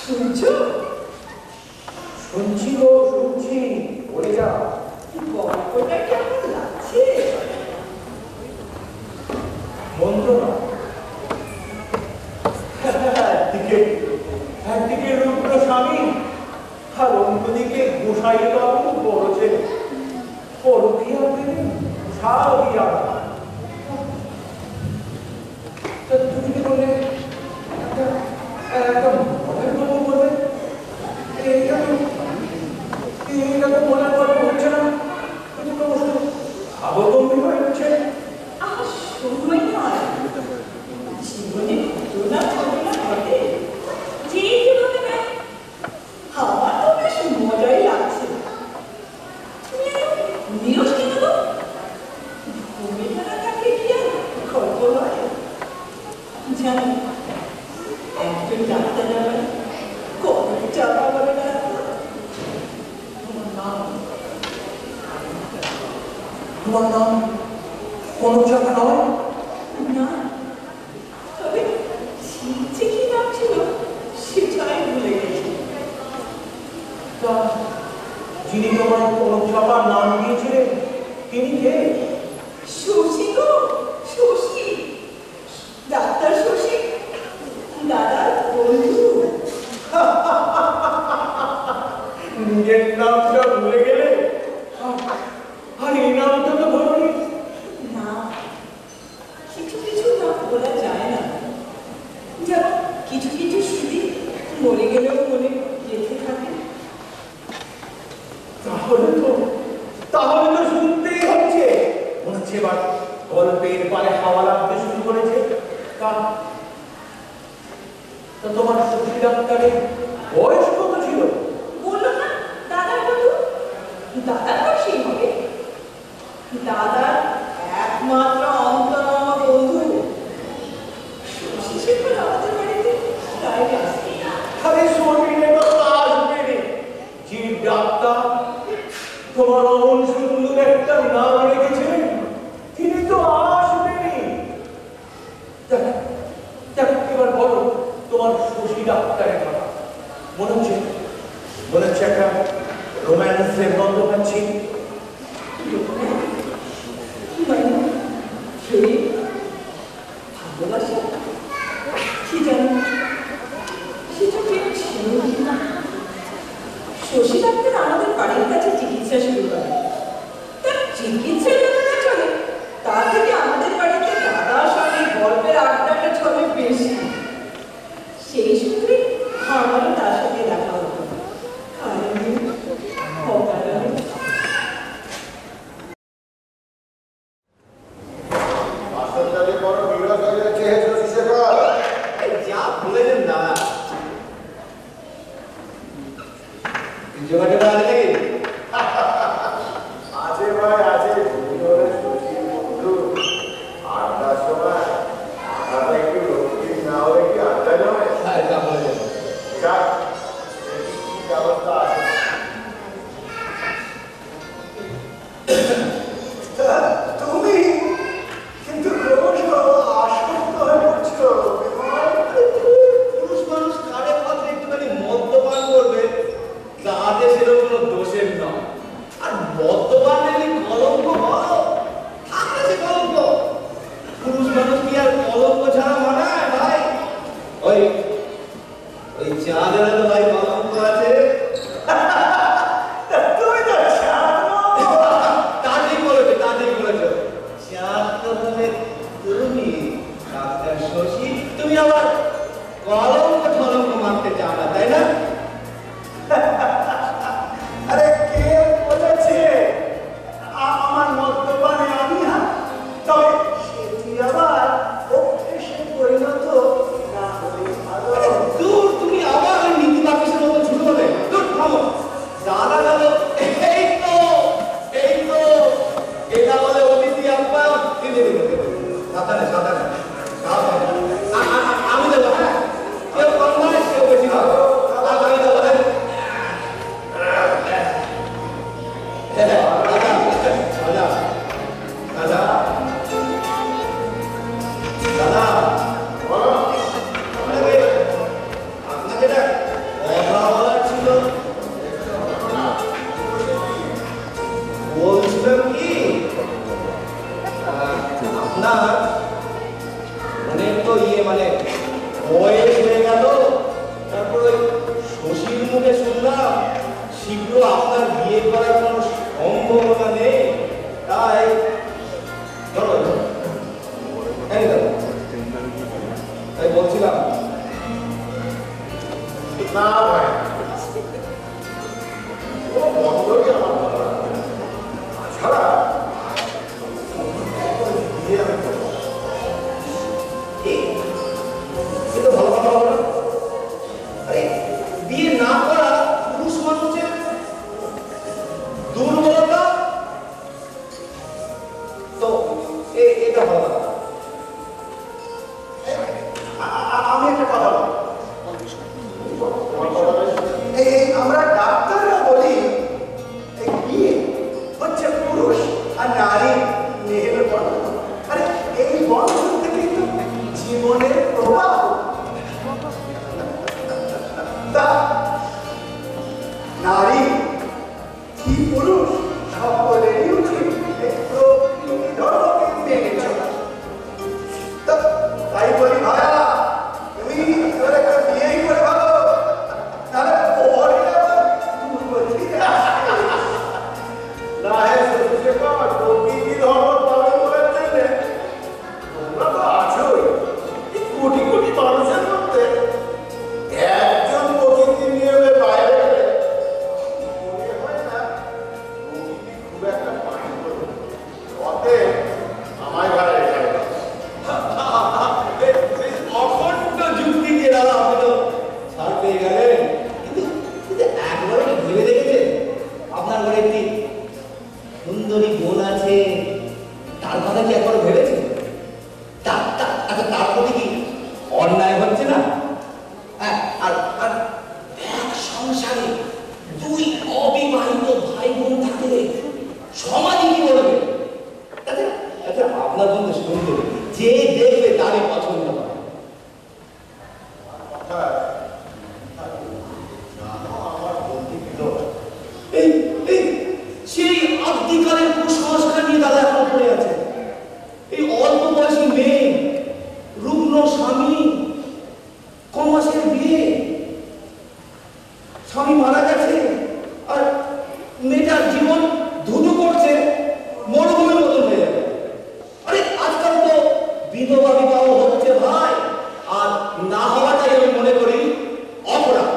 শুনছো? শুনছি গো, শুনছি। বলে যা। গল্পটা কেমন লাগছে? মন্দ না। একদিকে রুদ্র স্বামী আর অন্যদিকে গোসাই বাবু বড় ছেলে। পরকীয়া প্রেমে সারিয়া। তুমি কি বললে একটা মনের গল্প বলবে? এটা তো মনের গল্প হচ্ছে না, কিন্তু অবশ্য ভাবগম্ভীর হয়ে উঠছে। আমার সময় নয়, জীবনে ঘটনা ঘটনা ঘটে যে যেভাবে নেয়। আমার তো বেশ মজাই লাগছে। তুমি নিরস কেন গো? ঘুমে থাকা থাকলে কি আর গল্প হয়? জানো, একজন ডাক্তার আমার কত চাপা বলে না। তোমার নাম কোনো চাপা নয়? না, তবে ঠিক যে কি নাম ছিল সেটাই ভুলে গেছি। তা যিনি তোমার কোনো চাপার নাম দিয়েছিলেন তিনি কে? শশী গো, শশী, ডাক্তার শশী, দাদার বন্ধু। নিজের নামটা ভুলে গেলে, আর এই নামটা তো বলনি। না, কিছু কিছু নাম বলা যায় না। যেমন কিছু কিছু স্মৃতি মরে গেলেও মনে গেঁথে থাকে। তাহলে তো শুনতেই হচ্ছে। মনে হচ্ছে এবার গল্পের পারে হাওয়া লাগতে শুরু করেছে। তা তোমার শশী ডাক্তারের বয়স কত ছিল? বললো না দাদার বন্ধু, দাদার বয়সই হবে। দাদার একমাত্র অন্তরঙ্গ বন্ধু। শশী শেখর আমাদের বাড়িতে তাই আসে। আরে শরীরে তো আসবে রে। যে ডাক্তার তোমার অমন সুন্দর একটা নাম রেখেছিলেন তিনি তো আসবেনই। এবার বলো তোমার শশী ডাক্তারের কথা। মনে হচ্ছে একটা রোম্যান্সের গন্ধ পাচ্ছি। ভালোবাসা কি জানো, সেটা ঠিক ছিল না। শশী ডাক্তার আমাদের বাড়ির কাছে চিকিৎসা শুরু করে। তার চিকিৎসার ব্যাপারটা চলে, তার থেকে আমাদের বাড়িতে দাদার সঙ্গে গল্পের আড্ডাটা চলে বেশি। সেই সূত্রে আমারও তার সঙ্গে দেখা হতো। আমি দেবো, হ্যাঁ, কেউ কম নয়, কেউ বেশি নয়। না ভাই, ও বন্ধই আমার ভালো লাগে না। তাছাড়া বিয়ে আমি করবো না। সে তো ভালো কথা হবে না। আরে বিয়ে না করা পুরুষ মানুষের দুর্বলতা, তো এটা ভালো কথা। আমি একটা কথা বলি, আমরা ডাক্তাররা বলি এই বিয়ে হচ্ছে পুরুষ আর নারীর মেহের বন্ধন। আরে এই বন্ধন থেকে তো জীবনের প্রভাব। তা নারী কি পুরুষ সকলেরই উচিত প্রকৃতি ধর্মকে মেনে চলা। তাই বলি ভাইয়া, তুমি একটা বিয়েই করে ভালো, তাহলে পরে আবার দুর্গতি আসবে। না হে শ্বশুরশেখর, প্রকৃতি ধর্ম পালন করার জন্য তোমরা তো আছোই। এই কোটি কোটি মানুষের মধ্যে একজন প্রকৃতির নিয়মে বাইরে গেলে মনে হয় না প্রকৃতি খুব একটা মাইন্ড করবে। অতএব আমায় ঘরে রেখে দেবে। অখণ্ড যুক্তি দিয়ে দাদা আপনি তো ছাড় পেয়ে গেলেন। কিন্তু একবারে কি ভেবে দেখেছেন আপনার ঘরে একটি সুন্দরী বোন আছে, তার কথা কি একবার ভেবেছেন? আচ্ছা, তার প্রতি কি অন্যায় হচ্ছে না? হ্যাঁ, আর আর এক সংসারে দুই অবিবাহিত ভাই বোন থাকলে সমাজে কি বলবে? আচ্ছা, আপনার বন্ধু সুন্দর, যে দেখবে তারই পছন্দ হয়। আমার বন্ধু দিল এই এই সেই আদিকালের কুসংস্কার নিয়ে দাদা এখন পড়ে আছে। এই অল্প বয়সী মেয়ে, রুগ্ন স্বামী, কমাসের বিয়ে, স্বামী মারা গেছে আর মেয়েটার জীবন ধুধু করছে, মরুভূমির মতন হয়ে যাবে। আরে আজকাল তো বিধবা বিবাহ হচ্ছে ভাই, আর না হওয়াটাই আমি মনে করি অপরাধ।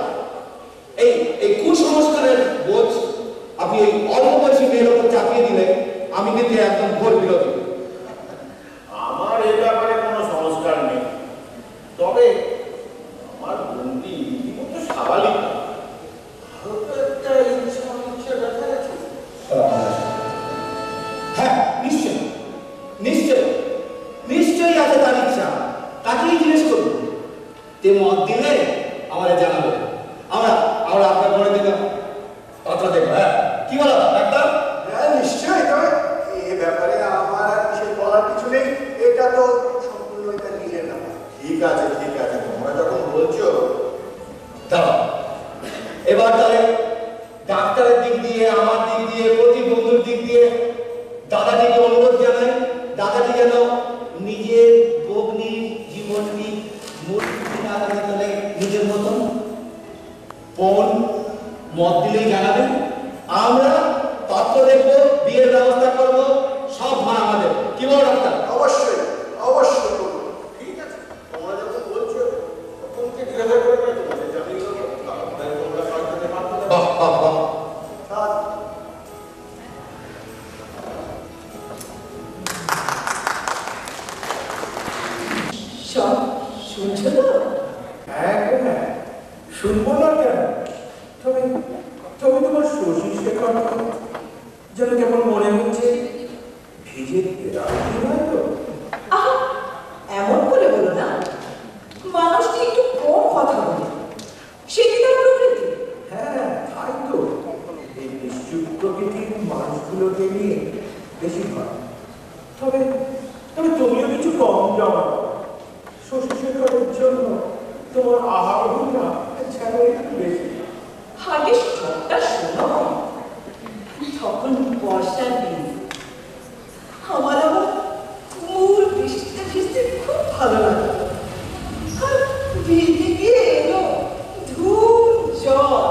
এই কুসংস্কারের বোঝ আপনি এই অল্প বয়সী মেয়ের উপর চাপিয়ে দিলে আমি কিন্তু একদম ঘোর বিরোধী। আমার এ ব্যাপারে কোনো সংস্কার নেই, তবে আমার বোনটি রীতিমতো স্বাভাবিক না। আরো তো একটা ইচ্ছা দেখা গেছে। হ্যাঁ, নিশ্চয়ই আছে তার ইচ্ছা। তাকেই জিজ্ঞেস করুন, তে মত দিলে আমাদের জানাবে। আমরা আপনার ঘরে দিকে কথা দেখবো। হ্যাঁ, কি বলো ডাক্তার? হ্যাঁ নিশ্চয়ই, তবে এ ব্যাপারে আমার আর কিছু বলার কিছু নেই। এটা তো সম্পূর্ণ এটা নিজের ব্যাপার। ঠিক আছে, তোমরা যখন বলছো। দাঁড়াও, এবার তাহলে ডাক্তারের দিক দিয়ে, আমার দিক দিয়ে, প্রতি বন্ধুর দিক দিয়ে দাদাটিকে অনুরোধ জানাই, দাদাটি যেন নিজের ভগ্নির জীবনটি মূর্তি না করে তোলে নিজের মতন। বোন মত দিলেই জানাবেন, আমরা তত্ত্ব দেখবো, বিয়ের ব্যবস্থা করবো, সব ভাড়া আমাদের। কি বলো ডাক্তার? অবশ্যই করবো। ঠিক আছে, তোমরা যখন বলছো তখন জিজ্ঞাসা করে তোমাদের জানিয়ে দেবো। তারপরে তোমরা কাজটাকে মানতে বাহ বাহ বাহ। সব শুনছো তো? হ্যাঁ, শুনবো না কেন? তবে তোমার শ্বশুরশেখর যেন কেমন মনে হচ্ছে ভিজে রাখি নয় তো? আহা, এমন করে বলো না। মানুষটি একটু কম কথা বলে, সেটি তার প্রকৃতি। হ্যাঁ, তাই তো। এই নিশ্চুপ প্রকৃতির মানুষগুলোকে নিয়ে বেশি হয়। তবে তুমিও কিছু কম জমা শ্বশুরশেখরের জন্য তোমার আহারটা যেন একটু বেশি। আগে সবটা শোনো। তখন বর্ষার দিন, আমার মূল বৃষ্টিতে ভিজতে খুব ভালো লাগে। আর ভিজে গিয়ে এলো ধুম জ্বর।